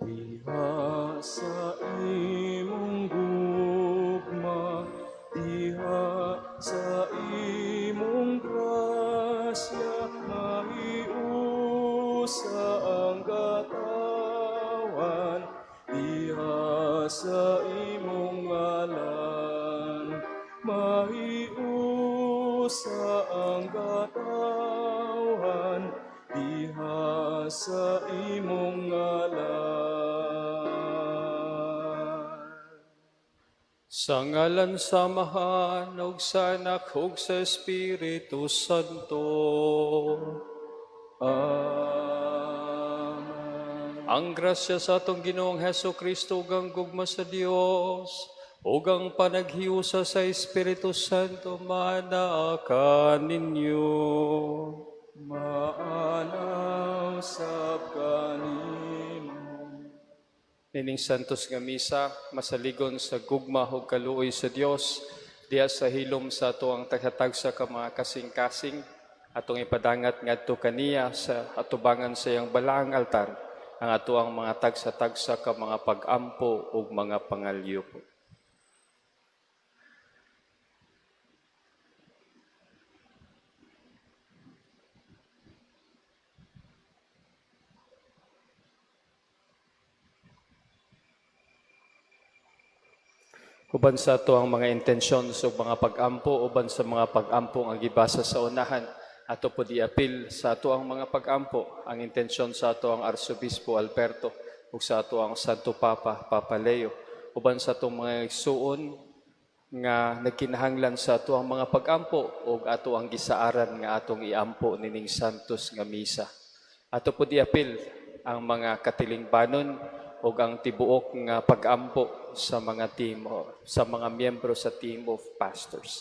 Diha sa imong gugma, diha sa imong grasya, maiusa ang katawan, diha sa imong ngalan, maiusa ang katawan, diha sa imong ngalan. Sa ngalan samahan ug sa Anak ug sa Espiritu Santo. Amen. Ang grasya sa atong Ginoong Hesukristo ug ang gugma sa Dios ug ang panaghiusa sa Espiritu Santo manaa ninyo. Maanaw sab kanimo. Nining santos nga misa, masaligon sa gugma ug kaluoy sa Dios, diya sa hilom sa ato ang taghatag sa mga kasing-kasing, atong ipadangat ngadto kaniya sa atubangan sa iyang balaang altar, ang ato ang mga tagsa-tagsa ka mga pag-ampo ug mga pangalyo po. Uban sa ato ang mga intensyon sa mga pag-ampo, uban sa mga pag-ampo ang gibasa sa unahan, ato po diapil sa ato ang mga pag-ampo, ang intensyon sa ato ang Arsobispo Alberto, ug sa ato ang Santo Papa, Papa Leo, uban sa ato mga igsuon nga nagkinahanglan sa ato ang mga pag-ampo, ug ato ang gisaaran nga atong iampo nining santos nga misa. Ato po diapil ang mga katilingbanon, o ang tibuok nga pag-ampo sa mga sa mga miyembro sa team of pastors.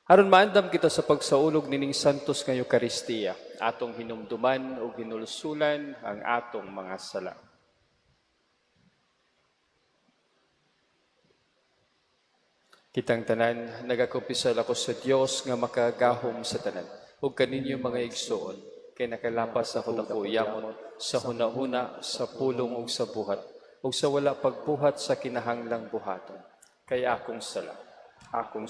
Aron maandam kita sa pagsaulog nining santos nga Eucharistia, atong hinumduman o hinulsulan ang atong mga sala. Kitang tanan, nagakumpisal ako sa Dios nga makagahom sa tanan, ug kaninyo mga igsuon, kay nakalapas ako na kuyamon sa hunahuna, sa pulong ug sa buhat, ug sa wala pagbuhat sa kinahanglang buhaton. Kay akong sala, akong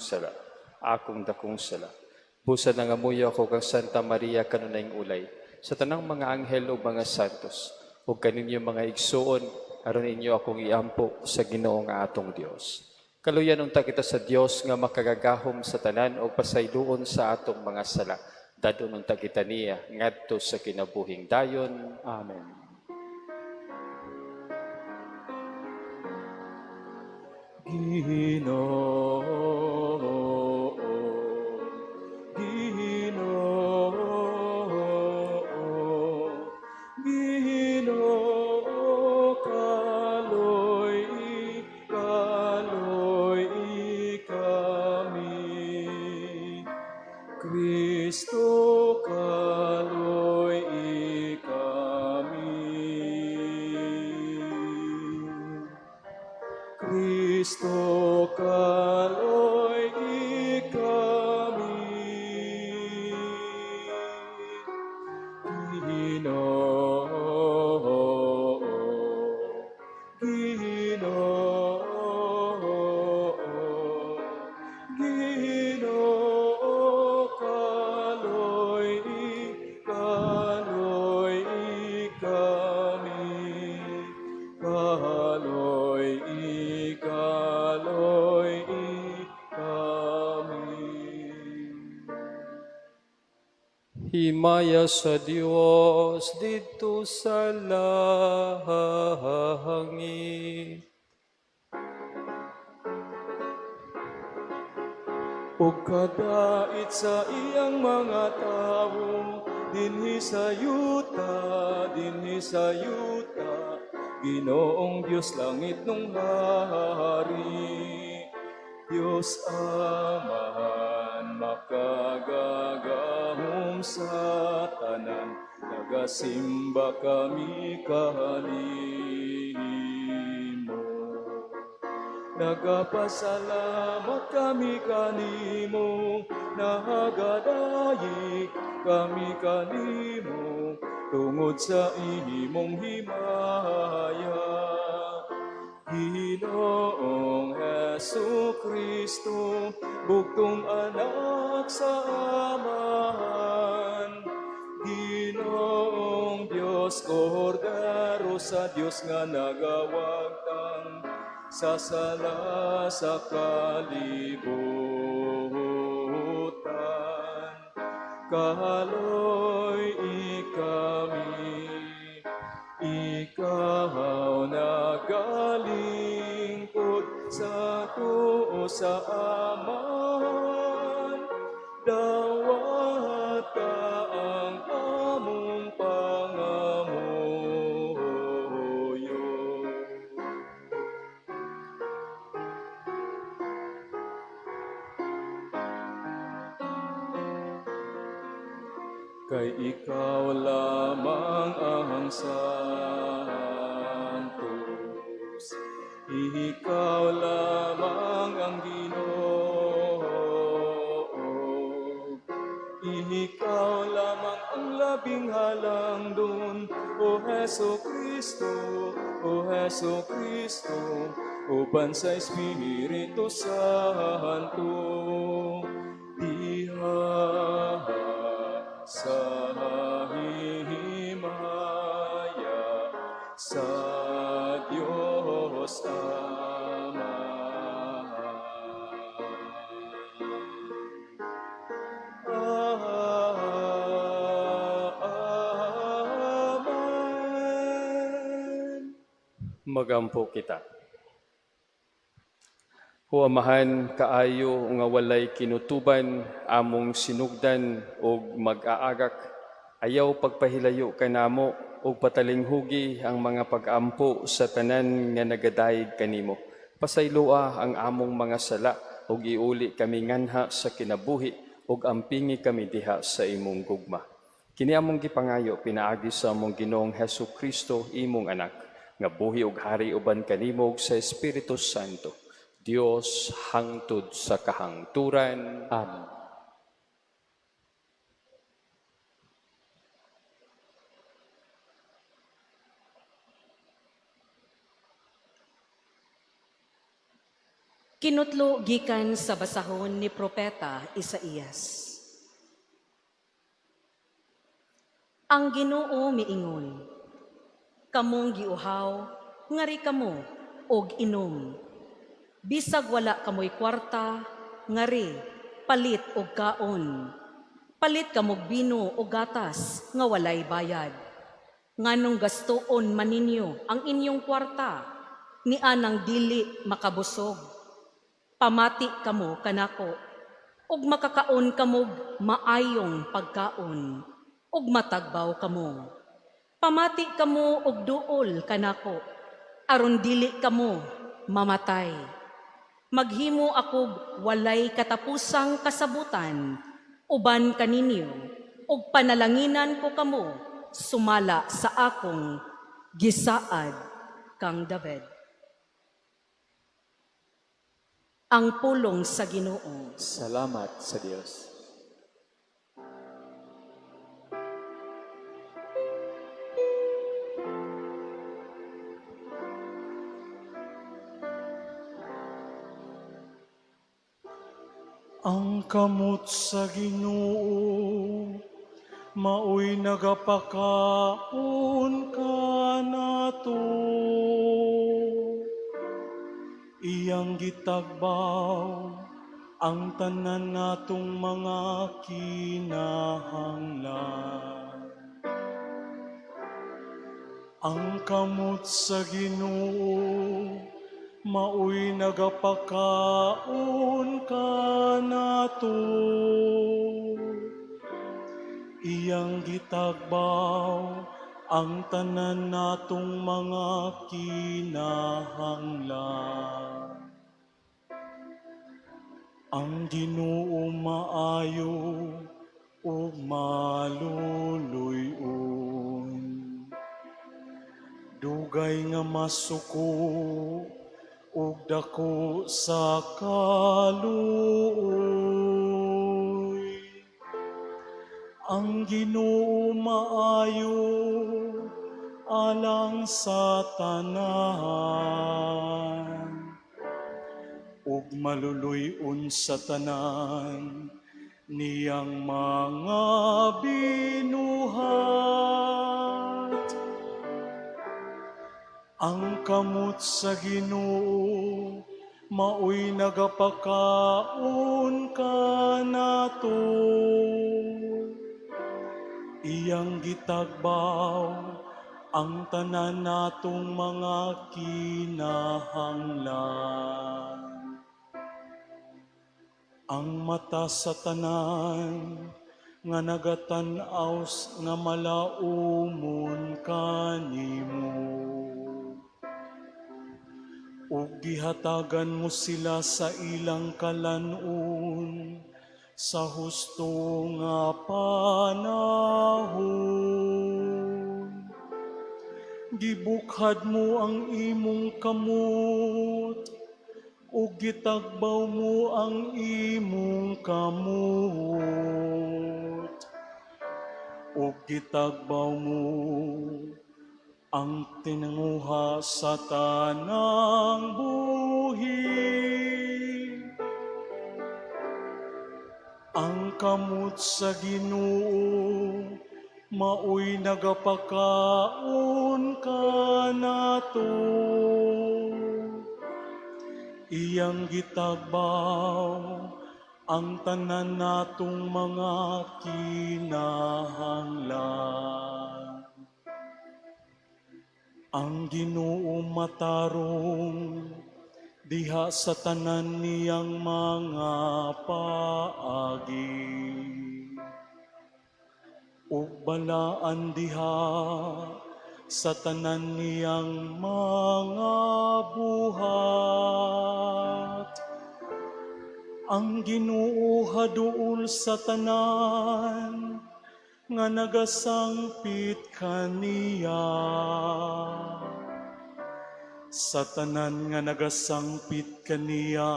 dakong sala. Busa nangamuyo ako kang Santa Maria kanunayng ulay, sa tanang mga anghel o mga santos, ug kaninyo mga igsuon, aron inyo akong iampo sa Ginoo nga atong Dios. Kaluyan unta kita sa Dios nga makagagahom sa tanan o pasayloon sa atong mga sala. Dadon unta kita niya ngadto sa kinabuhing dayon. Amen. Ginoo, Ginoo, kaloy kami. Kristo, kaloy kami. Kristo, kaloy kami. Ginoo, Ginoo, kaloy kami. Kaloy kami. Himaya sa Dios dito sa langit. O kadait sa iyang mga tawo, dinhi sa yuta, Ginoong Diyos langit nung hari. Diyos Amahan, makagagahom sa tanan, nagasimba kami kanimo. nagapasalamat kami kanimo, nahagadayik kami kanimo, tungod sa imong himaya. Ginoong Hesu Kristo, bugtong anak sa amahan. Ginoong Diyos, Kordero sa Diyos nga nagawagtang sa sala sa kalibutan. Kahaloy ikami, ikaw nagalingkod sa tuo sa amahan. Dawat ka ang among pangamuyo. Kay ikaw lamang ang santos, ikaw lamang ang Ginoo, ikaw lamang ang labing halangdon, O Hesu Kristo, O Hesu Kristo, uban sa Espiritu Santo, diha sa himaya sa Diyos Ama. Amen. Magampo kita. Huamahan kaayo nga walay kinutuban, among sinugdan og mag-aagak, ayaw pagpahilayo kanamo og patalinghugi ang mga pag-ampo sa tanan nga nagadayeg kanimo. Pasayloa ang among mga sala og iuli kami nganha sa kinabuhi og ampingi kami diha sa imong gugma. Kini among gipangayo pinaagi sa among Ginoong Hesu Kristo, imong anak, nga buhi og hari uban kanimo ug sa Espiritu Santo, Dios hangtod sa kahangturan. Amen. Kinutlo gikan sa basahon ni Propeta Isaías. Ang Ginoo miingon, kamong giuhaw, ngari kamo, og inom. Bisag wala kamoy kwarta, ngari, palit og kaon. Palit kamog bino o gatas, nga walay bayad. Nganong gastoon maninyo ang inyong kwarta, ni anang dili makabusog. Pamati kamo kanako, ug makakaon kamog maayong pagkaon, ug matagbaw kamo. Pamati kamo og duol kanako, aron dili kamo mamatay. Maghimo akog walay katapusang kasabutan, uban kaninyo, ug panalanginan ko kamo, sumala sa akong gisaad kang David. Ang pulong sa Ginoo. Salamat sa Diyos. Ang kamot sa Ginoo, maoy nagapakaon ka nato. Iyang gitagbaw ang tanan natong mga kinahanglan. Ang kamot sa Ginoo, maoy nagapakaon ka nato. Iyang gitagbaw ang tanan natong mga kinahanglan. Ang Ginoo maayo ug maluluyon. Dugay nga masuko ug dako sa kaluoy. Ang Ginoo maayo alang sa tanan, ug maluluy-on sa tanan niyang mga binuhat. Ang kamot sa Ginoo maoy nagapakaon kanato. Iyang gitagbaw ang tanan natong mga kinahanglan. Ang mata sa tanan nga nagatan-aw nga malaumon kanimo. Ug gihatagan mo sila sa ilang kalan-on sa husto nga panahon. Gibukhad mo ang imong kamot, ug gitagbaw mo ang imong kamot. Ug gitagbaw mo ang tinanguha sa tanang buhi. Ang kamot sa Ginoo maoy nagapakaon kanato. Iyang gitagbaw ang tanan natong mga kinahanglan. Ang Ginoo matarong diha sa tanan niyang mga paagi. Ug balaan diha sa tanan niyang mga buhat. Ang Ginoo haduol sa tanan nga nagasangpit kaniya. Sa tanan nga nagasangpit kaniya,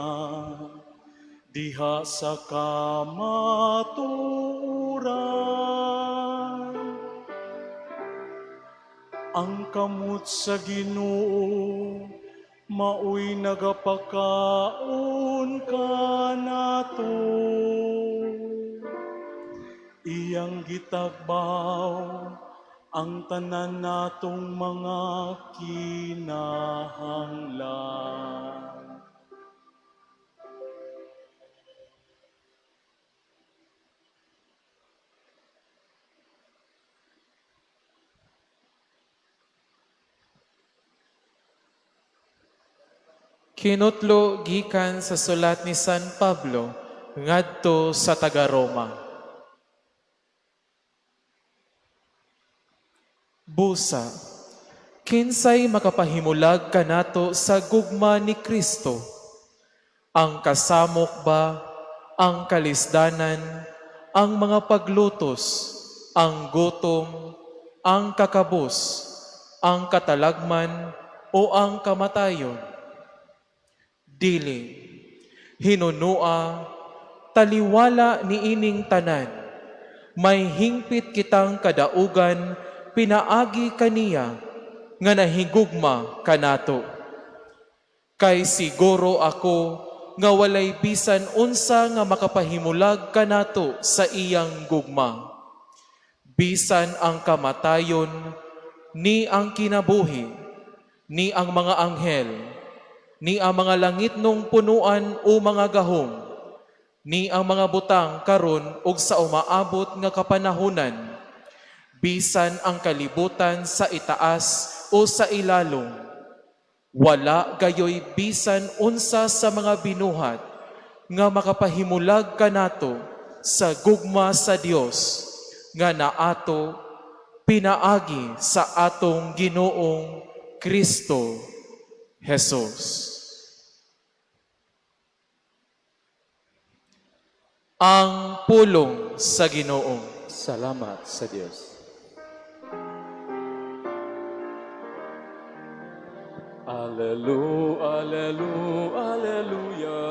diha sa kamatuoran. Ang kamot sa Ginoo maoy nagapakaon kanato. Iyang gitagbaw ang tanan natong mga kinahanglan. Kinutlo gikan sa sulat ni San Pablo ngadto sa taga-Roma. Busa, kinsay makapahimulag kanato sa gugma ni Kristo? Ang kasamok ba, ang kalisdanan, ang mga paglutos, ang gutom, ang kakabos, ang katalagman, o ang kamatayon? Dili, hinunua, taliwala ni ining tanan, may hingpit kitang kadaugan, pinaagi kaniya, nga nahigugma kanato. Kay siguro ako, nga walay bisan unsa nga makapahimulag kanato sa iyang gugma. Bisan ang kamatayon, ni ang kinabuhi, ni ang mga anghel, ni ang mga langit nung punuan o mga gahom, ni ang mga butang karon ug sa umaabot nga kapanahunan, bisan ang kalibutan sa itaas o sa ilalong, wala gayoy bisan unsa sa mga binuhat nga makapahimulag kanato sa gugma sa Dios nga naato pinaagi sa atong Ginoong Kristo Jesus. Ang pulong sa Ginoo. Salamat sa Diyos. Alelu, alelu, aleluya.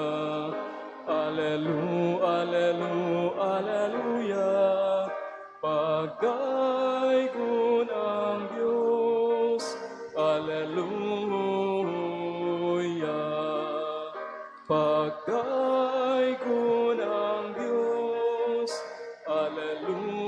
Alelu, alelu, aleluya. Pagay ko ng Diyos. Aleluya. Pagay ko ng Diyos. Aleluya.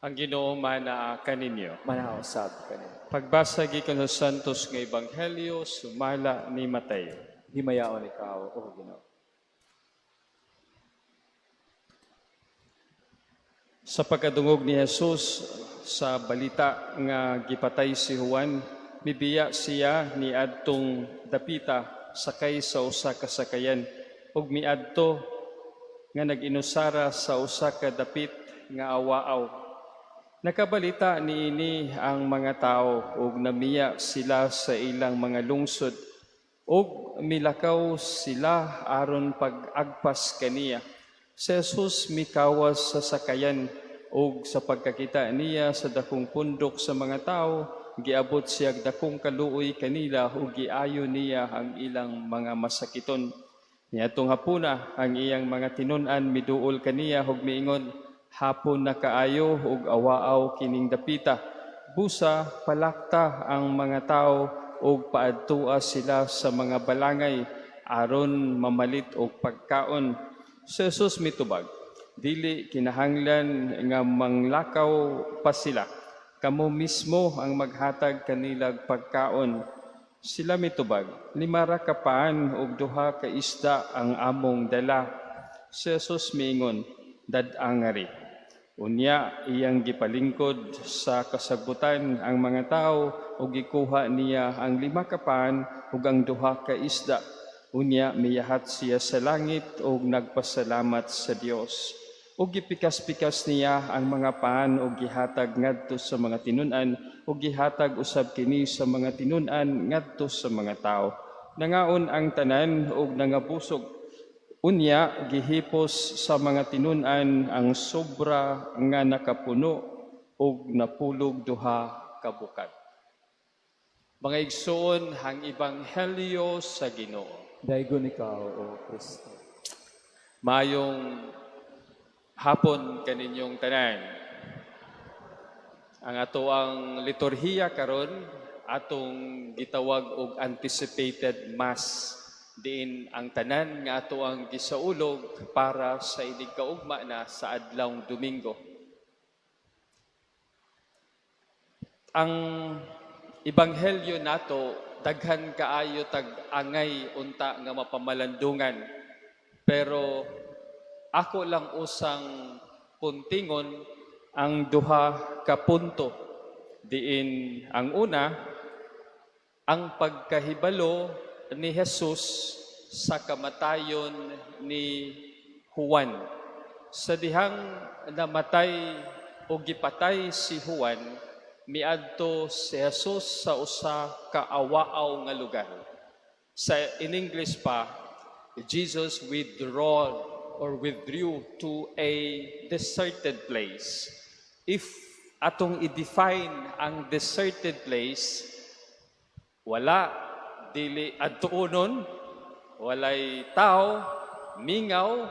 Ang Ginoo mana kaninyo. Manausap ka niya. Pagbasa gikan sa Santos nga Ebanghelyo sumala ni Mateo. Himayaon ikaw, O Ginoo. Sa pagkadungog ni Jesus sa balita nga gipatay si Juan, mibiya siya ni adtong dapita sakay sa usa ka sakayan ug miadto nga nag-inusara sa usa ka dapit nga awaaw. Nakabalita niini ang mga tao ug namiya sila sa ilang mga lungsod ug milakaw sila aron pag-agpas kaniya. Si Jesus mikawas sa sakayan ug sa pagkakita niya sa dakong pundok sa mga tao, giabot siya dakong kaluoy kanila ug giayo niya ang ilang mga masakiton. Niadtong hapuna ang iyang mga tinun-an miduol kaniya ug miingon, hapon na kaayo ug awaaw kining dapita. Busa palakta ang mga tao ug paadtua sila sa mga balangay aron mamalit og pagkaon. Si Jesus mitubag, dili kinahanglan nga manglakaw pa sila. Kamo mismo ang maghatag kanilag pagkaon. Sila mitubag, 5 ra ka paan ug 2 ka isda ang among dala. Si Jesus miingon, dad-ang ngari. Unya iyang gipalingkod sa kasagbutan ang mga tao ug gikuha niya ang 5 ka paan ug ang 2 ka isda. Unya miyahat siya sa langit ug nagpasalamat sa Dios. Ug gipikas-pikas niya ang mga paan ug gihatag ngadto sa mga tinun-an ug gihatag usab kini sa mga tinun-an ngadto sa mga tao. Nangaon ang tanan ug nangabusog. Unya gihipos sa mga tinun-an ang sobra nga nakapuno ug napulog 2 ka bukad. Mga igsoon, ang Ebanghelyo sa Ginoo. Daigon ikaw, O Kristo. Mayong hapon kaninyong tanan. Ang ato ang liturhiya karon atong gitawag og anticipated mass diin ang tanan nga ato ang gisaulog para sa inig kaugma na sa adlawng Domingo. Ang Ebanghelyo nato daghan kaayo tag-angay unta nga mapamalandungan. Pero ako lang usang puntingon ang 2 ka punto. Diin ang una, ang pagkahibalo ni Jesus sa kamatayon ni Juan. Sa dihang namatay o gipatay si Juan, miadto si Jesus sa usa ka awaaw nga lugar. In English pa, Jesus withdrew to a deserted place. If atong i-define ang deserted place, wala, dili adtuonon, walay tao, mingaw,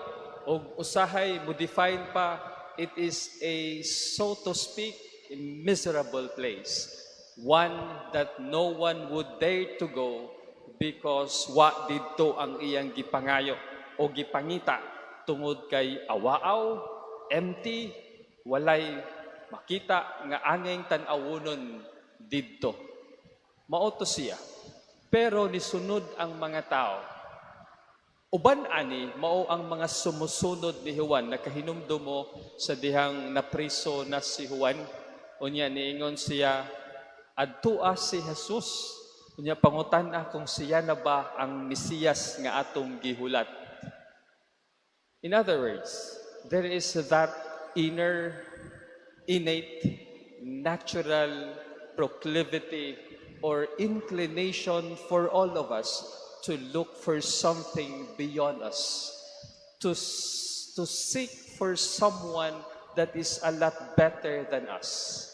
o usahay mo define pa, it is a, so to speak, a miserable place. One that no one would dare to go because wa didto ang iyang gipangayo o gipangita tungod kay awaaw, empty, walay makita nga angeng tan-awonon didto. Mao to siya. Pero nisunod ang mga tao. Uban ani mao ang mga sumusunod ni Juan nakahinumdum mo sa dihang napriso na si Juan. Unya niingon siya, adtua si Jesus. Unya pangutan-a kung siya na ba ang Mesiyas nga atong gihulat. In other words, there is that innate, natural proclivity or inclination for all of us to look for something beyond us, to seek for someone that is a lot better than us.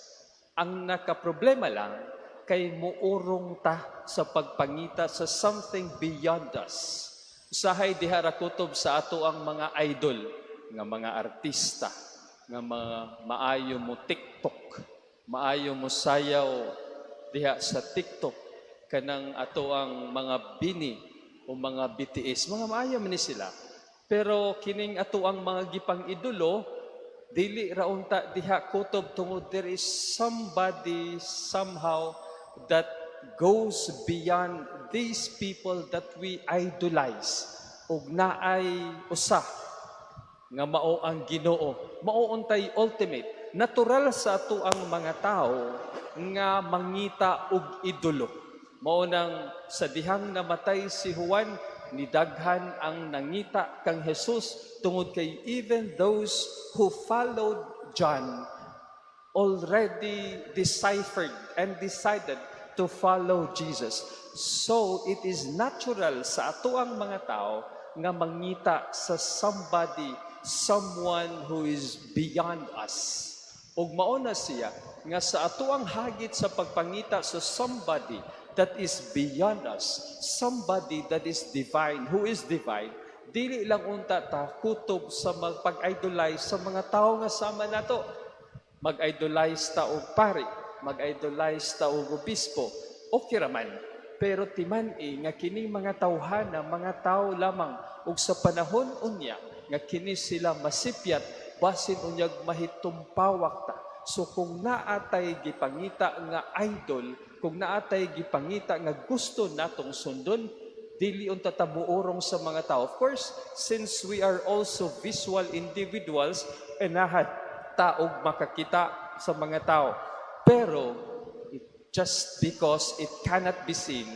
Ang nakaproblema lang, kay muurong ta sa pagpangita sa something beyond us. Usahay diha ra kutob sa ato ang mga idol, nga mga artista, nga mga maayo mo TikTok, maayo mo sayaw diha sa TikTok, kanang ato ang mga bini o mga BTS, mga maayo man ni sila. Pero kining ato ang mga gipang idolo, dili ra unta diha kutob tungod there is somebody somehow that goes beyond these people that we idolize. Ug naay usa nga mao ang Ginoo, mao untay ultimate, natural sa ato ang mga tao nga mangita og idolo. Mao nang sa dihang namatay si Juan, nidaghan ang nangita kang Jesus tungod kay even those who followed John already deciphered and decided to follow Jesus. So it is natural sa ato ang mga tao nga mangita sa somebody, someone who is beyond us. Ug mao na siya nga sa ato ang hagit sa pagpangita sa somebody that is beyond us, somebody that is divine, who is divine, dili lang unta ta kutob sa pag-idolize sa mga tao nga sama nato. Mag-idolize ta og pari, mag-idolize ta og obispo, okay raman. Pero timan-i nga kini mga tawhana, mga tao lamang, ug sa panahon unya nga kini sila masipyat, basin unyag mahitumpawak ta. So kung naatay gipangita nga idol, kung naatay gipangita nga gusto natong sundon, dili unta ta muurong sa mga tao. Of course, since we are also visual individuals, enahat taog makakita sa mga tao. Pero just because it cannot be seen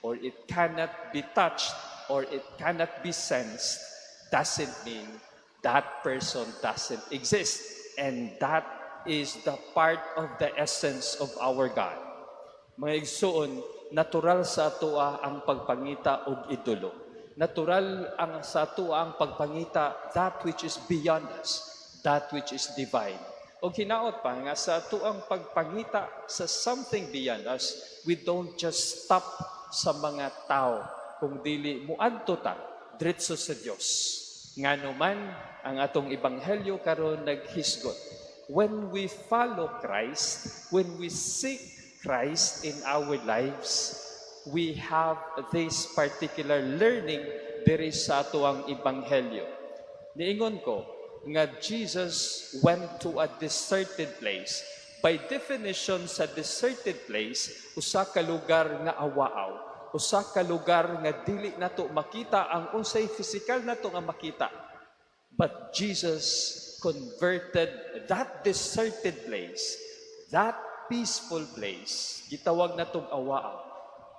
or it cannot be touched or it cannot be sensed doesn't mean that person doesn't exist. And that is the part of the essence of our God. Mga igsoon, natural sa atoa ang pagpangita og idolo. Natural ang sa atoa ang pagpangita that which is beyond us, that which is divine. O hinaot pa nga sa atoang pagpangita sa something beyond us, we don't just stop sa mga tao, kung dili muadto ta diretso sa Dios. Ngano man ang atong ebanghelyo karon naghisgot. When we follow Christ, when we seek Christ in our lives, we have this particular learning diri sa atoang ebanghelyo. Niingon ko nga Jesus went to a deserted place. By definition sa deserted place, usa ka lugar nga awaaw, usa ka lugar nga dili nato makita ang unsay physical nato nga makita. But Jesus converted that deserted place, that peaceful place, gitawag natong awaaw,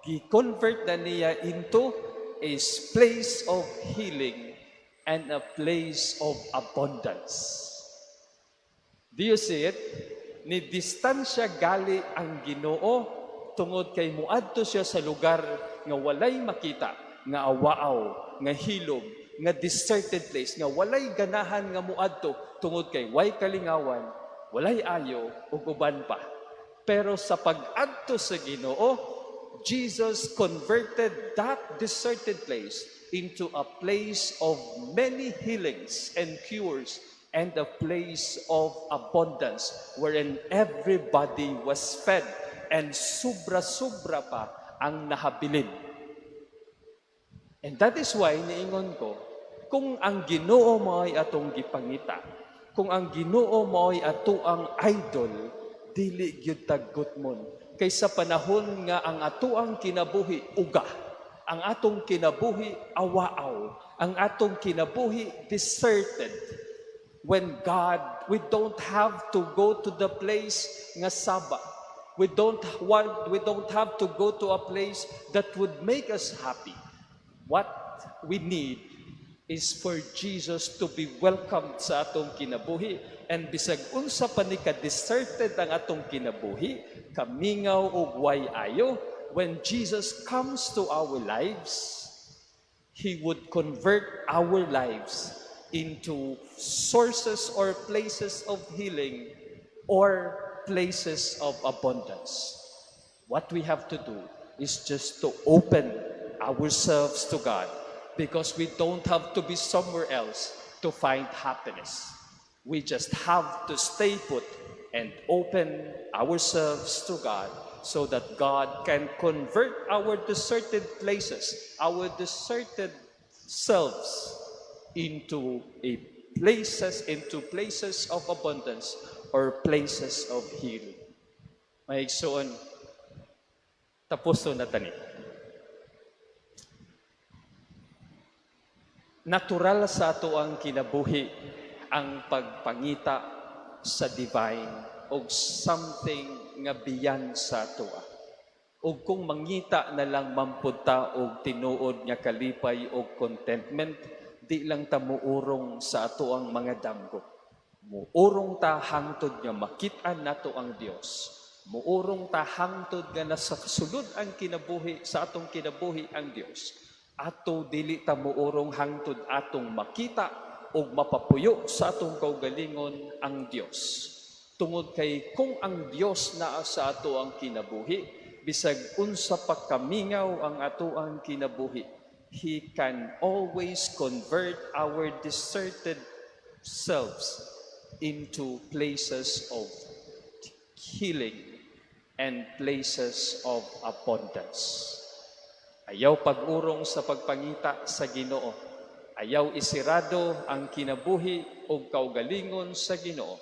gi-convert na niya into a place of healing and a place of abundance. Do you see it? Ni distansya gali ang Ginoo tungod kay muadto siya sa lugar nga walay makita, nga awaaw, nga hilom, nga deserted place, nga walay ganahan nga muadto tungod kay way kalingawan, walay ayo ug uban pa. Pero sa pag-adto sa Ginoo, Jesus converted that deserted place into a place of many healings and cures and a place of abundance wherein everybody was fed and sobra-sobra pa ang nahabilin. And that is why niingon ko, kung ang Ginoo mo'y atong gipangita, kung ang Ginoo mo'y ato ang idol, dili gyud taggutmon. Kay sa panahon nga ang ato ang kinabuhi uga, ang atong kinabuhi awaaw, ang atong kinabuhi deserted. When God, we don't have to go to the place nga saba. We don't have to go to a place that would make us happy. What we need is for Jesus to be welcomed sa atong kinabuhi, and bisag unsa pa ni ka-deserted ang atong kinabuhi, kamingaw ug way ayo, when Jesus comes to our lives, He would convert our lives into sources or places of healing or places of abundance. What we have to do is just to open ourselves to God, because we don't have to be somewhere else to find happiness. We just have to stay put and open ourselves to God, so that God can convert our deserted places, our deserted selves into places of abundance or places of healing. Maigsoon, tapos na tani. Natural sa ato ang kinabuhi ang pagpangita sa divine o something nga beyond sa ato. O kung mangita na lang mampunta o tinuod nga kalipay o contentment, di lang ta muurong sa ato ang mga damgo. Muurong ta hangtod nga makitaan nato ang Dios. Muurong ta hangtod nga nasa kasulod ang kinabuhi sa atong kinabuhi ang Dios. Ato dili ta muurong hangtod atong makita o mapapuyo sa atong kaugalingon ang Dios. Tungod kay kung ang Dios naa sa ato ang kinabuhi, bisag unsa pa kamingaw ang ato ang kinabuhi, He can always convert our deserted selves into places of healing and places of abundance. Ayaw pag-urong sa pagpangita sa Ginoo. Ayaw isirado ang kinabuhi o kaugalingon sa Ginoo.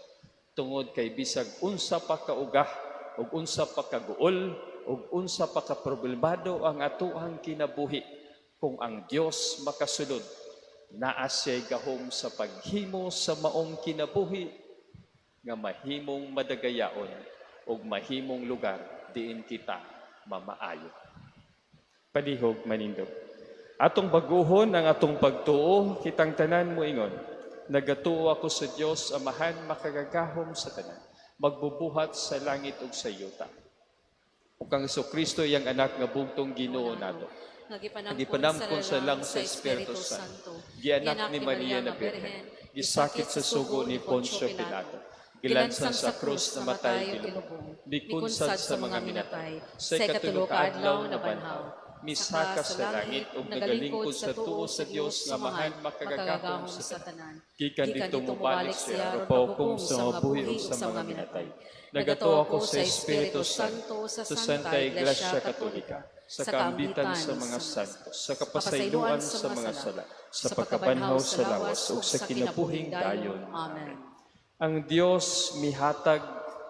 Tungod kay bisag unsa pa kaugah, o unsa pa kaguol, o unsa pa kaproblemado ang atuang kinabuhi, kung ang Dios makasulod, naa siya'y gahom sa paghimo sa maong kinabuhi, nga mahimong madagayaon, o mahimong lugar diin kita mamaayo. Palihog manindog. Atong baguhon ang atong pagtuo, kitang tanan mo ingon. Nagatuo ako sa Dios Amahan makagagahom sa tanan, magbubuhat sa langit ug sa yuta. Ug kang Kristo yang anak nga bugtong Ginoo nato. Nagipanamkon sa lang sa Espiritu Santo. Gianak ni Maria na Birhen. Gisakit sa sugo ni Poncio Pilato. Gilansan sa krus na matay bilubong. Bikunsad sa mga minatay. Sa ikatulog adlaw na banhaw. Misaka sa langit ug nagalingkod sa tuo sa Dios nga Amahan makagagahom sa tanan. Gikan dito mobalik siya rupawkong sa mabuhi ug sa mga minatay. Nagato ako sa Espiritu Santo sa Santa Iglesia Katolika, sa kaambitan sa mga santos, sa kapasayloan sa mga sala, sa pagkabanhaw sa lawas ug sa kinabuhing dayon. Amen. Ang Dios mihatag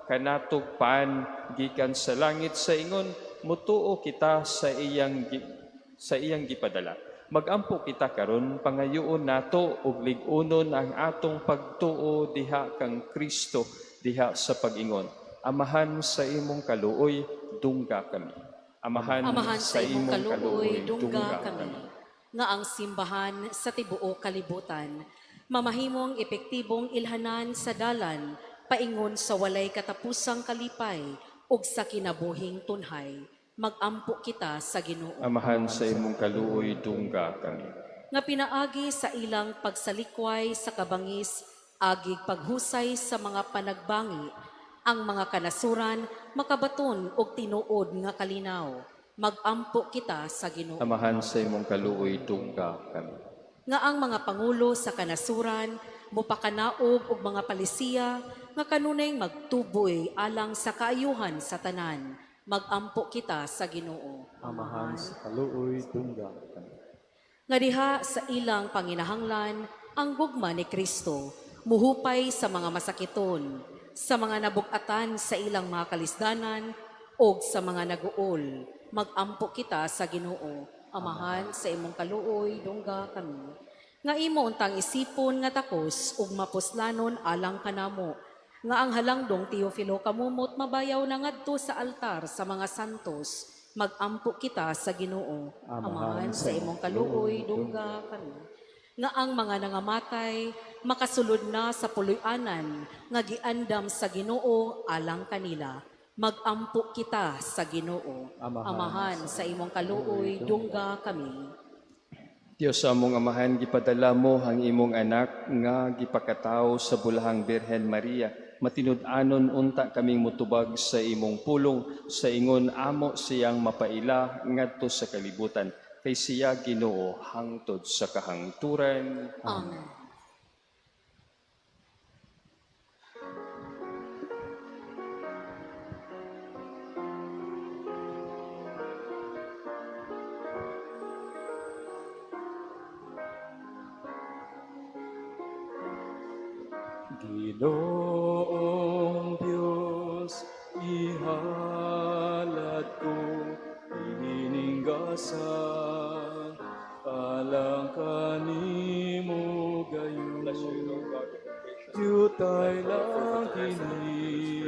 kanatog paan gikan sa langit sa ingon, mutuo kita sa iyang gipadala. Magampo kita karon pangayoon nato ug lig-unon ang atong pagtuo diha kang Kristo diha sa pag-ingon. Amahan sa imong kaluoy, dungga kami. Amahan sa imong kaluoy, dungga kami. Nga ang simbahan sa tibuok kalibutan, mamahimong epektibong ilhanan sa dalan, paingon sa walay katapusang kalipay, ug sa kinabuhing tunhay. Magampo kita sa Ginoo. Amahan sa imong kaluoy, dungga kami. Nga pinaagi sa ilang pagsalikway sa kabangis, agig paghusay sa mga panagbangi, ang mga kanasuran makabaton og tinuod nga kalinaw. Magampo kita sa Ginoo. Amahan sa imong kaluoy, dungga kami. Nga ang mga pangulo sa kanasuran mupakanaog og mga palisiya nga kanunay magtuboy alang sa kaayuhan sa tanan. Magampo kita sa Ginoo. Amahan sa kaluoy, dungga kami. Nga diha sa ilang panginahanglan ang gugma ni Kristo, muhupay sa mga masakiton, sa mga nabukatan sa ilang mga kalisdanan, o sa mga naguol. Magampo kita sa Ginoo. Amahan sa imong kaluoy, dungga kami. Nga imo untang isipon nga takos ug mapuslanon alang kanamo. Nga ang halangdong Teofilo kamumot mabayaw na ngadto sa altar sa mga santos. Magampo kita sa Ginoo. Amahan sa imong kaluoy, dungga kami. Nga ang mga nangamatay makasulod na sa puloy-anan nga giandam sa Ginoo alang kanila. Magampo kita sa Ginoo. Amahan sa imong kaluoy, dungga kami. Dios among Amahan, gipadala mo ang imong anak nga gipakatao sa bulahang Birhen Maria, Matinud-anon unta kaming mutubag sa imong pulong, sa ingon amo siyang mapaila ngadto sa kalibutan. Kay siya Ginoo hangtod sa kahangturan. Amen. Ginoong Diyos, ihalad ko ininggasan, alang kanimo gayon. Diyutay lang kini,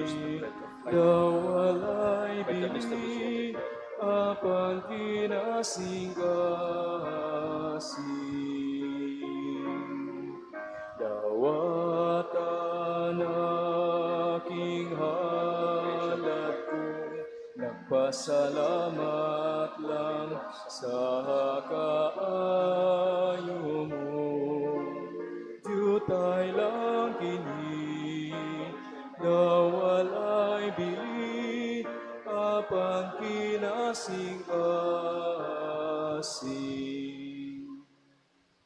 dawalay bini, apan kinasinggasing. Dawatan aking halad ko, nagpasalamat lang sa kaayo mo. Diyutay lang kini, dawalay bili, apan kinasinggasing.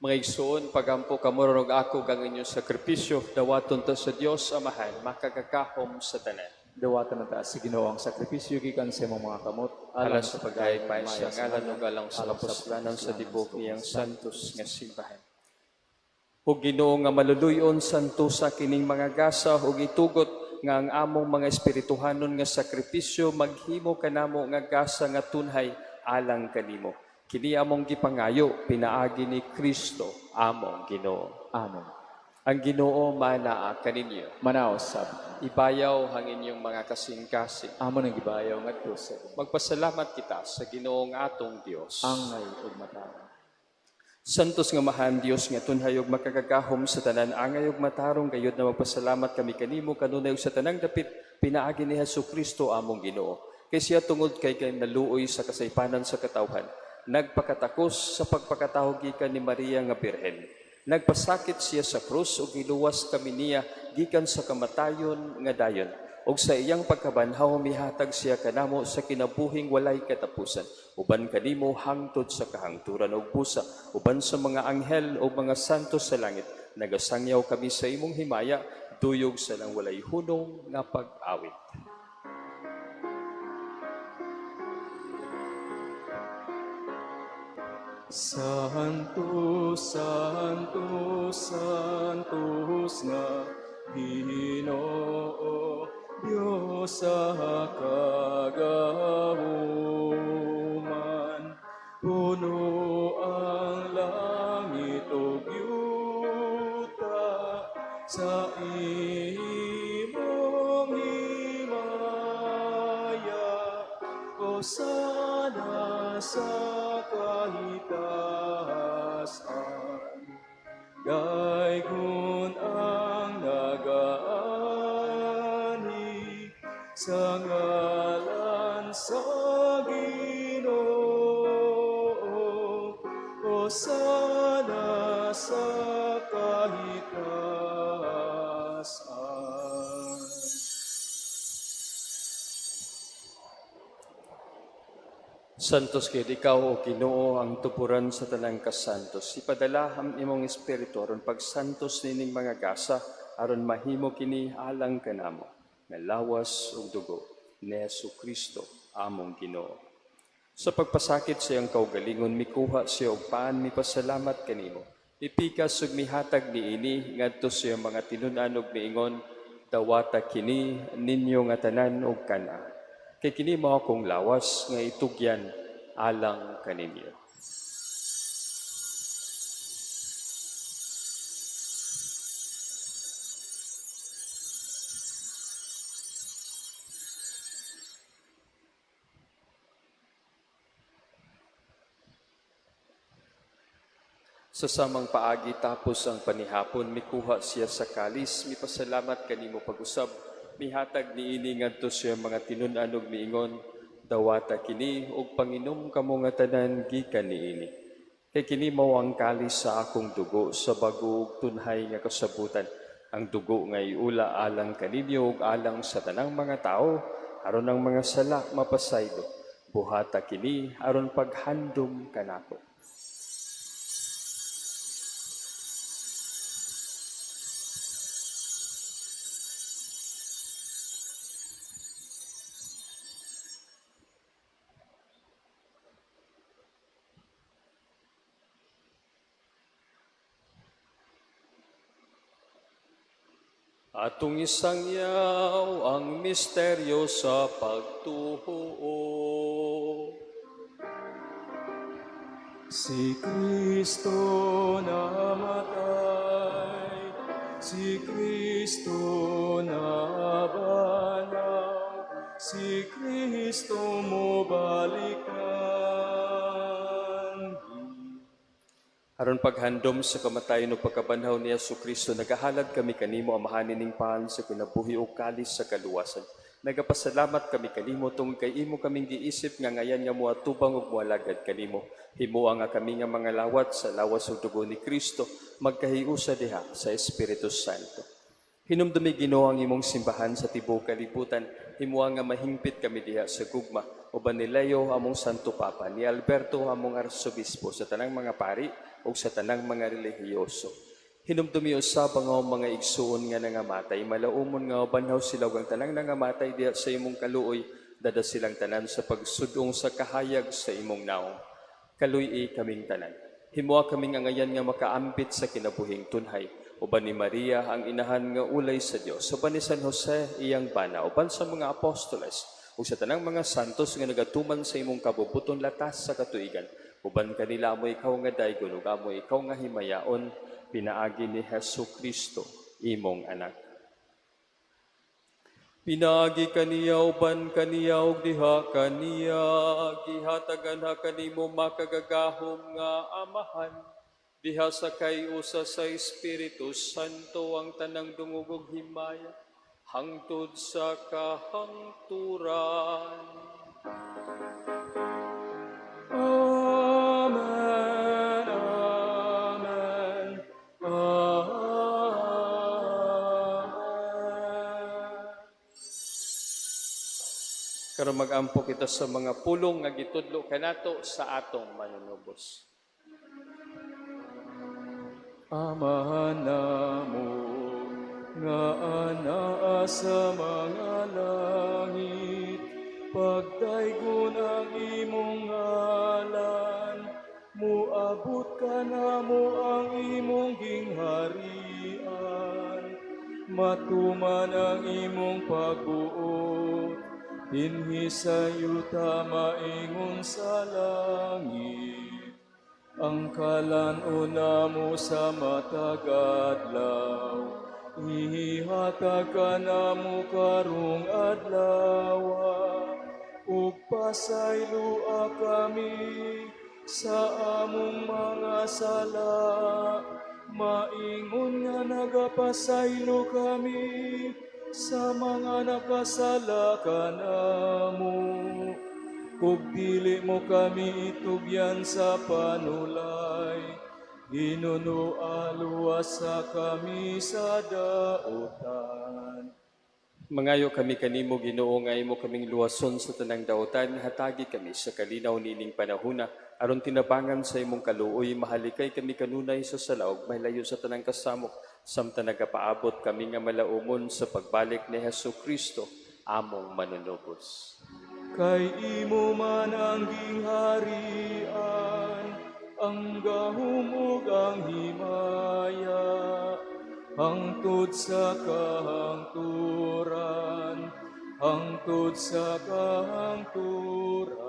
Mga igsoon, pagampo kamurog ako kang inyong sakripisyo, dawaton to sa Dios Amahan, makagakahom sa tanan. Dawatan na taas si Ginoo ang sakripisyo gikan sa imong mga kamot Alang sa pagaypay sa ngalan ug alang sa kapuslanan sa dibok niyang santos nga simbahan. O Ginoo nga maluluyon santo sa kining mga gasa ug itugot nga ang among mga espirituhanon nga sakripisyo maghimo kanamo nga gasa nga tunhay alang kanimo. Kini among gipangayo pinaagi ni Kristo among Ginoo. Amen. Ang Ginoo manaa kaninyo. Manaos sab. Ibayaw ang inyong mga kasing-kasing. Amon ang gibayaw ngadto sa Magpasalamat kita sa Ginoong atong Dios. angay ug matarong. Santos nga mahan Dios nga tunhayog makagagahom sa tanan angay ug matarong gayud na magpasalamat kami kanimo kanunay ug sa tanang dapit pinaagi ni Hesukristo among Ginoo. Kay siya tungod kay naluoy sa kasaypanan sa katawhan, nagpakatakos sa pagpakataho gikan ni Maria nga Birhen. Nagpasakit siya sa krus ug giluwas kami niya gikan sa kamatayon nga dayon. Ug sa iyang pagkabanhaw mihatag siya kanamo sa kinabuhing walay katapusan. Uban kanimo hangtod sa kahangturan ug busa, uban sa mga anghel o mga santos sa langit. Nagasangyaw kami sa imong himaya, duyog sa lang walay hunong nga pag-awit. Santos, Santos, Santos nga Ginoo, Diyos sa kagahuman. Puno ang langit ug yuta sa imong himaya. Hosana sa kahitasan, gaygon ang nagaani sa ngalan sa Ginoo. Hosana sa kahitasan. Santos kay ikaw o Ginoo ang tupuran sa tanang kasantos. Ipadala ang imong espiritu aron pagsantos nining mga gasa aron mahimo kini alang kanamo. Nga lawas ug dugo ni Hesukristo among Ginoo. Sa pagpasakit sa iyang kaugalingon mikuha siya og paan mipasalamat kanimo. Ipikas ug mihatag niini ngadto sa iyang mga tinun-an ug miingon dawata kini ninyo nga tanan ug kana. Kay kini mao akong lawas nga itugyan alang kaninyo. Sa samang paagi tapos ang panihapon, mikuha siya sa kalis, mipasalamat kanimo pag-usab, mihatag niini ngadto siya mga tinun-an ug miingon, dawata kini ug panginom kamo nga tanan gikan niini. Kay kini mao ang kalis sa akong dugo sa bag-o ug tunhay nga kasabutan. ang dugo nga iula alang kaninyo ug alang sa tanang mga tao aron ang mga sala mapasaylo. Buhata kini aron paghandom kanako. Atong isangyaw ang misteryo sa pagtuo. Si Kristo namatay, si Kristo nabanaw, si Kristo mo balikan. Aron paghandom sa kamatayon o pagkabanhaw ni Jesucristo, nagahalad kami kanimo amahanin ning paan sa kinabuhi o kalis sa kaluwasan. Nagapasalamat kami kanimo tungod kay imo kaming giisip nga ngayan nga moatubang ug moalagad kanimo. Himua nga kami nga mga lawat sa lawas ug dugo ni Kristo magkahiusa diha sa Espiritu Santo. Hinumdumi Ginoo ang imong simbahan sa tibuok kalibutan. Himua nga mahingpit kami diha sa gugma. Uban ni Leo among Santo Papa, ni Alberto among Arsobispo, sa tanang mga pari o sa tanang mga relihiyoso. Hinumdumi usab ang mga igsuon nga nangamatay, malaumon nga banhaw sila ug ang tanang nangamatay diha sa imong kaluoy, dada silang tanan sa pagsudong sa kahayag sa imong naong. Kaluy kaming tanan. Himuha kaming angayan nga makaambit sa kinabuhing tunhay. Uban ni Maria ang inahan nga ulay sa Dios, uban ni San Jose iyang bana, uban sa mga apostoles, ug sa tanang mga santos nga nagatuman sa imong kabubuton latas sa katuigan. Uban kanila mo ikaw nga daygon ug amo ikaw nga himayaon, pinaagi ni Jesucristo imong anak. Pinaagi kaniya uban kaniya ug diha kaniya gihatagan ha kanimo makagagahom nga amahan. Diha sa kayusa sa Espiritu Santo ang tanang dungog ug himaya hangtod sa kahangturan. Amen, amen, amen. Karon mag-ampo kita sa mga pulong nga gitudlo kanato sa atong manunubos. Amahan namo nga anaa sa mga langit, pagdaygon ang imong ngalan, muabot ka namo ang imong gingharian, matuman ang imong pagbuot, dinhi sa yuta maingon sa langit. Ang kalan-una mo sa matagadlaw, ihatag ka na mo karong adlaw, ug pasaylua kami sa among mga sala, maingon nga nagapasaylo kami sa mga nakasala kanamo. Ug dili mo kami itugyan sa panulay, Ginoo aluwasa kami sa daotan. Mangayo kami kanimo Ginoo nga imo kaming luwason sa tanang daotan, hatagi kami sa kalinaw nining panahuna, aron tinabangan sa imong kaluoy, mahalikay kami kanunay sa salaog, mahilayo sa tanang kasamok, samtang nagapaabot kami nga malaumon sa pagbalik ni Jesucristo, among manunubos. Kay imo man ang gingharian, ang gahom ug ang himaya, hangtod sa kahangturan, hangtod sa kahangturan.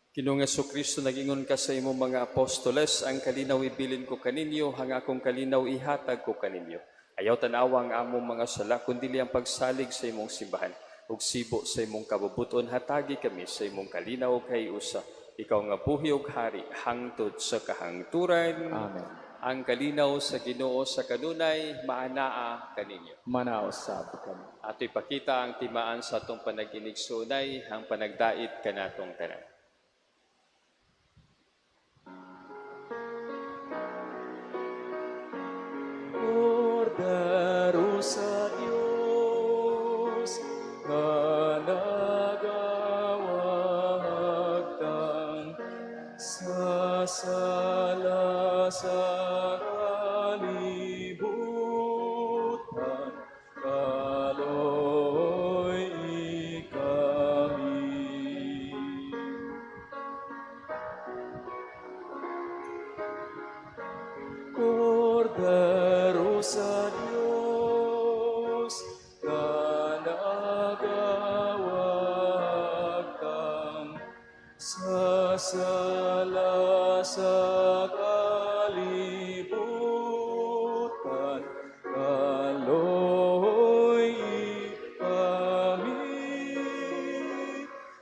Ginoong Jesucristo, nag-ingon ka sa imong mga apostoles, ang kalinaw ibilin ko kaninyo, hang akong kalinaw ihatag ko kaninyo. Ayaw tanawa ang among mga sala, kundi ang pagsalig sa imong simbahan. Ug sibo sa imong kabubuton, hatagi kami sa imong kalinaw ug kayusa. Ikaw nga buhi ug hari, hangtod sa kahangturan. Amen. Ang kalinaw sa Ginoo sa kanunay, maanaa kaninyo. Manaos sa kami. At ipakita ang timaan sa atong panaginigsunay, ang panagdait kanatong tanan. Lord, sa kalibutan, kaloy kami. Kordero sa Diyos, ka nagawag kang sasala sa kalibutan, kaloy kami,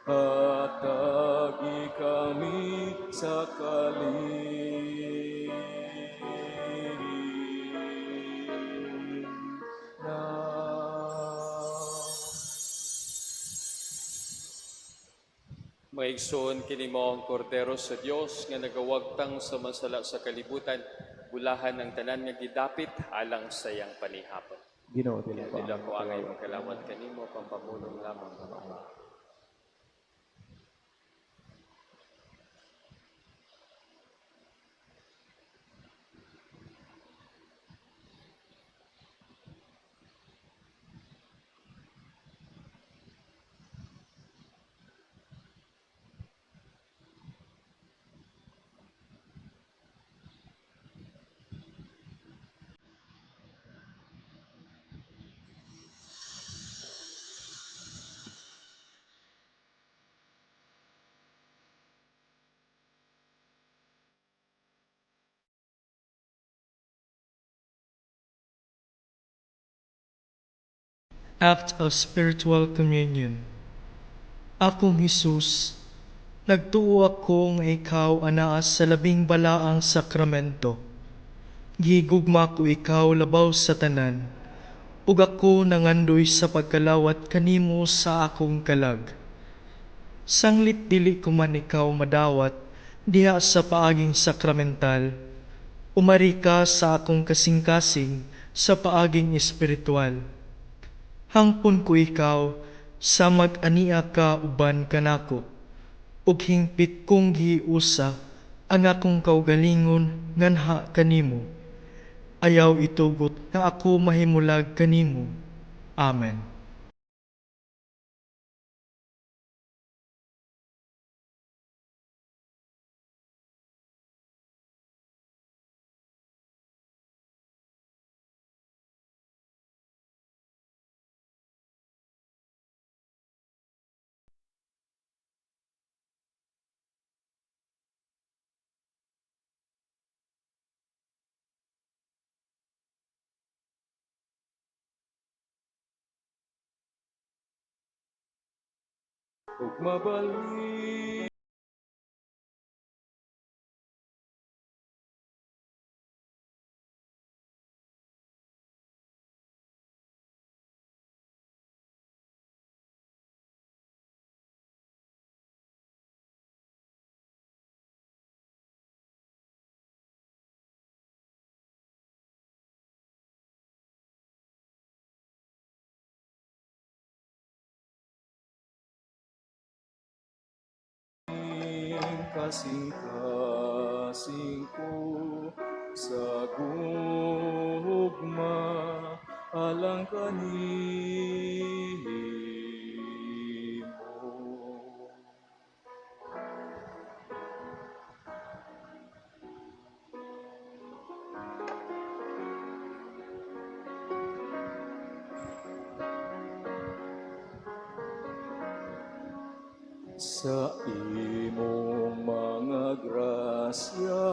at tagi kami sa Maigsoon kini mo ang kordero sa Dios nga nagawagtang sa masala sa kalibutan, bulahan ng tanan nga gidapit alang sa iyang panihapon. Ginoo dili ko Dila ko angay magkalawat kanimo pampamulong lamang. Act of Spiritual Communion. Akong Hesus, nagtuo ako nga ikaw anaa sa labing balaang sakramento. Gigugma ko ikaw labaw sa tanan, ug ako nangandoy sa pagkalawat kanimo sa akong kalag. Sanglit dili ko man ikaw madawat diha sa paaging sakramental, umari ka sa akong kasing-kasing sa paaging espiritual. Hangpon ko ikaw sa mag-ania ka uban kanako, ug hingpit kong giusa ang akong kaugalingon nganha kanimo. Ayaw itugot nga ako mahimulag kanimo. Amen. ug mabalik. Kasing-kasing ko sa gugma alang kanimo. Sa imong mga grasya,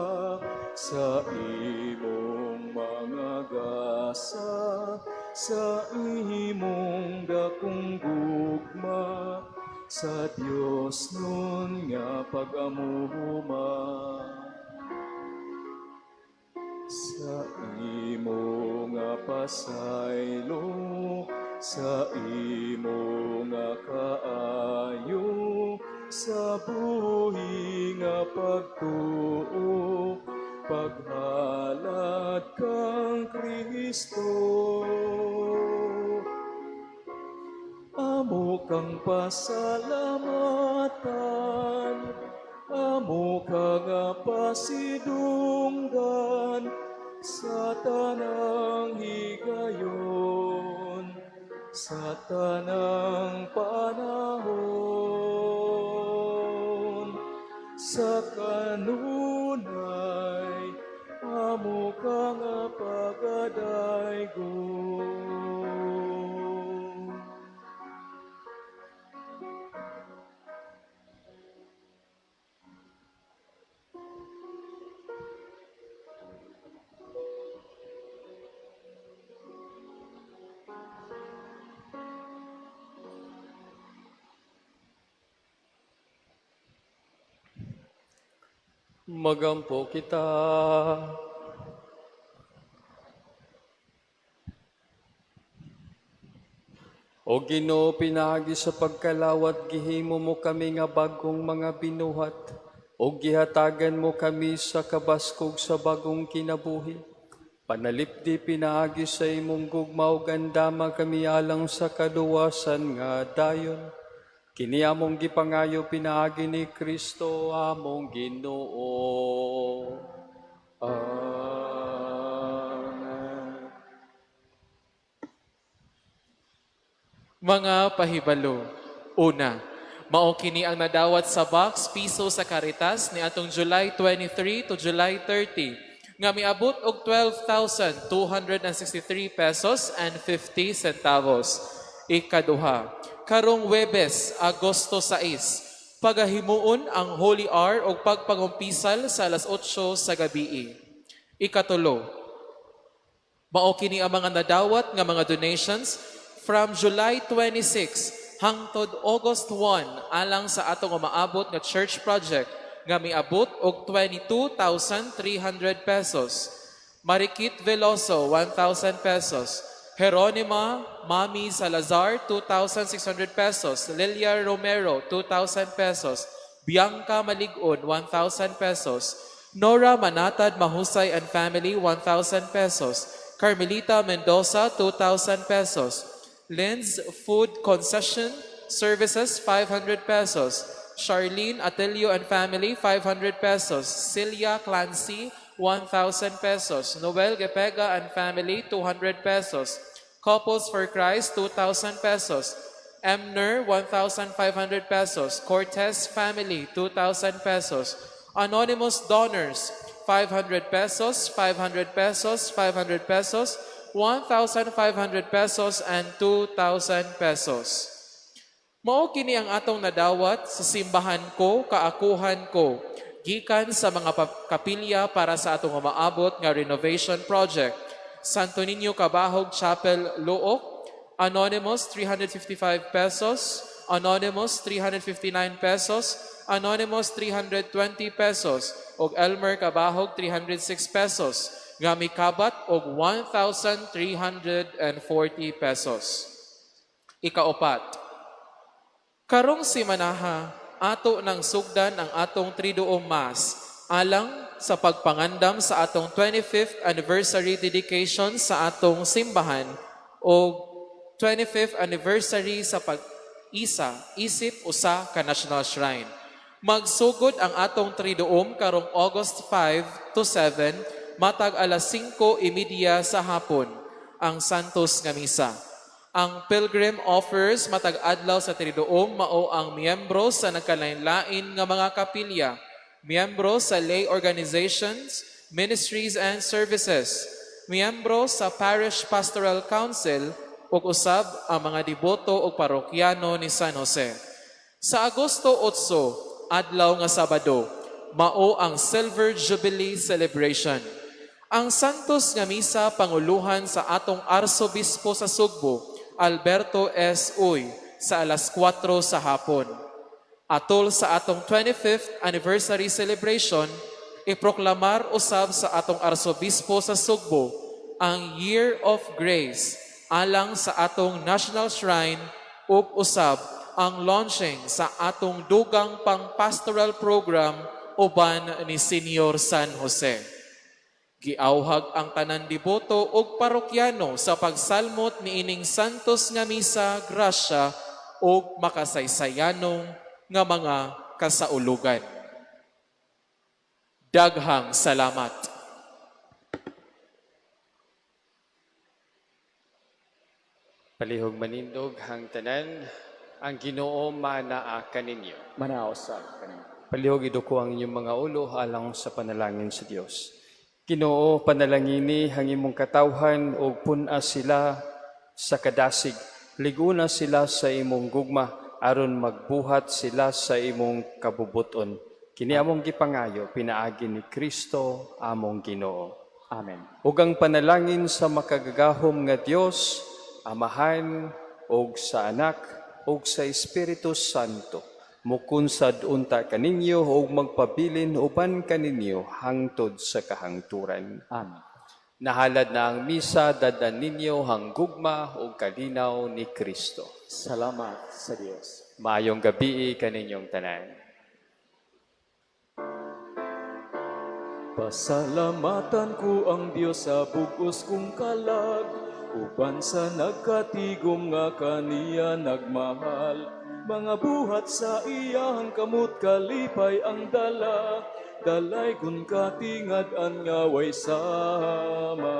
sa imong mga gasa, sa imong dakong gugma, sa Dios nun nga pag-amuma. Sa imo nga pasaylo, sa imo nga kaayo, sa buhi nga pagtuo, paghalad kang Kristo. Amo kang pasalamatan, amo ka nga pasidunggan sa tanang higayon, sa tanang panahon, sa kanunay, amo ka nga pagadaygon. Magampo kita. O Ginoo, pinaagi sa pagkalawat, gihimo mo kami nga bagong mga binuhat, o gihatagan mo kami sa kabaskog sa bagong kinabuhi. Panalipdi pinaagi sa imong gugma o gandama kami alang sa kaluwasan nga dayon. Kini among gipangayo pinaagi ni Kristo among Ginoo. Amen. Mga pahibalo. Una, mao kini ang nadawat sa box piso sa Caritas ni atong July 23 to July 30 nga miabot og 12,263 pesos and 50 centavos. Ikaduha, karong Webes, Agosto 6, pagahimuon ang Holy Hour o pagpangumpisal sa alas 8 sa gabi. Ikatulo, mao kini ang mga nadawat nga mga donations from July 26 hangtod August 1 alang sa atong umaabot nga church project nga miabot og 22,300 pesos. Marikit Veloso, 1,000 pesos. Jeronima Mami Salazar, 2,600 pesos. Lilia Romero, 2,000 pesos. Bianca Maligon, 1,000 pesos. Nora Manatad Mahusay and Family, 1,000 pesos. Carmelita Mendoza, 2,000 pesos. Lynn's Food Concession Services, 500 pesos. Charlene Atelio and Family, 500 pesos. Celia Clancy, 1,000 pesos. Noel Gepega and Family, 200 pesos. Couples for Christ, 2,000 pesos. Emner, 1,500 pesos. Cortez Family, 2,000 pesos. Anonymous Donors, 500 pesos, 500 pesos, 500 pesos, 1,500 pesos, and 2,000 pesos. Mao kini ang atong nadawat sa simbahan ko, kaakuhan ko, gikan sa mga kapilya para sa atong umaabot nga renovation project. Santo Niño Cabahog Chapel, Luok, Anonymous 355 pesos, Anonymous 359 pesos, Anonymous 320 pesos, ug Elmer Cabahog 306 pesos, nga mikabat og 1,340 pesos. Ikaapat, karong simanaha, ato ng sugdan ang atong Triduum Mass alang sa pagpangandam sa atong 25th anniversary dedication sa atong simbahan o 25th anniversary sa pag-isa isip usa ka national shrine. Magsugod ang atong Triduum karong August 5 to 7 matag alas 5:30 sa hapon ang Santos nga Misa. Ang pilgrim offers matag adlaw sa Triduum mao ang miyembro sa nagkalain-lain nga mga kapilya, miyembro sa lay organizations, ministries and services, miyembro sa Parish Pastoral Council ug usab ang mga deboto ug parokyano ni San Jose. Sa Agosto 8, adlaw nga Sabado, mao ang Silver Jubilee Celebration. Ang Santos nga Misa panguluhan sa atong Arsobispo sa Sugbo, Alberto S. Uy, sa alas 4 sa hapon. Atol sa atong 25th anniversary celebration, iproklamar usab sa atong Arsobispo sa Sugbo ang Year of Grace alang sa atong National Shrine ug usab ang launching sa atong dugang pang-pastoral program uban ni Senior San Jose. Giauhag ang tanan deboto ug parokyano sa pagsalmot niining Santos nga Misa, grasya ug makasaysayanong nga mga kasaulugan. Daghang salamat. Palihog manindog hang tanan, ang Ginoo manaa kaninyo. Manaos sa kanina. Palihog iduko ang inyong mga ulo alang sa panalangin sa Dios. Ginoo, panalangini ang imong katawhan o puna sila sa kadasig. Liguna sila sa imong gugma aron magbuhat sila sa imong kabubuton. Kini among gipangayo pinaagi ni Kristo among Ginoo. Amen. Ug ang panalangin sa makagagahom nga Dios, Amahan ug sa Anak ug sa Espiritu Santo, mukunsad unta kaninyo ug magpabilin uban kaninyo hangtod sa kahangturan. Amen. Nahalad na ang misa, dadan ninyo hanggugma ug kalinaw ni Kristo. Salamat sa Diyos. Maayong gabi kaninyong tanan. Pasalamatan ko ang Dios sa bugos kong kalag, uban sa nagkatigom nga kaniya nagmahal. Mga buhat sa iyang kamot kalipay ang dala, dalay kun katingad an nga way sama.